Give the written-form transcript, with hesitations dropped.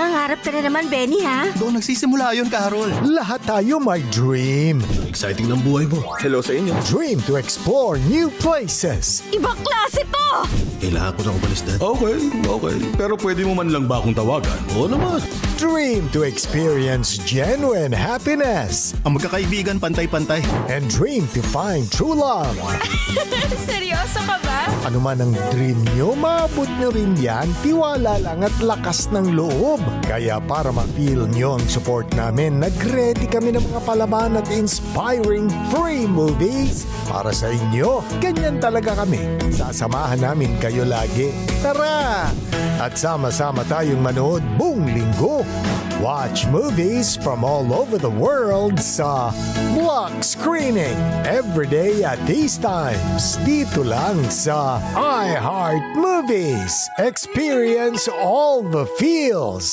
Nangangarap ka na naman, Benny, ha? Doon nagsisimula yun, Carol. Lahat tayo may dream. Exciting ng buhay mo. Hello sa inyo. Dream to explore new places. Ibang klase to! Kailangan ko na umalis na. Okay. Pero pwede mo man lang ba akong tawagan? Oo naman. Dream to experience genuine happiness. Ang magkakaibigan, pantay-pantay. And dream to find true love. Seryoso ka ba? Ano man ang dream nyo, maabot nyo rin yan. Tiwala lang at lakas ng loob. Kaya para ma-feel nyo ang support namin, nag-ready kami ng mga palaban at inspiring free movies para sa inyo. Ganyan talaga kami. Sasamahan namin kayo lagi. Tara! At sama-sama tayong manood buong linggo. Watch movies from all over the world sa Block Screening every day at these times. Dito lang sa iHeart Movies. Experience all the feels.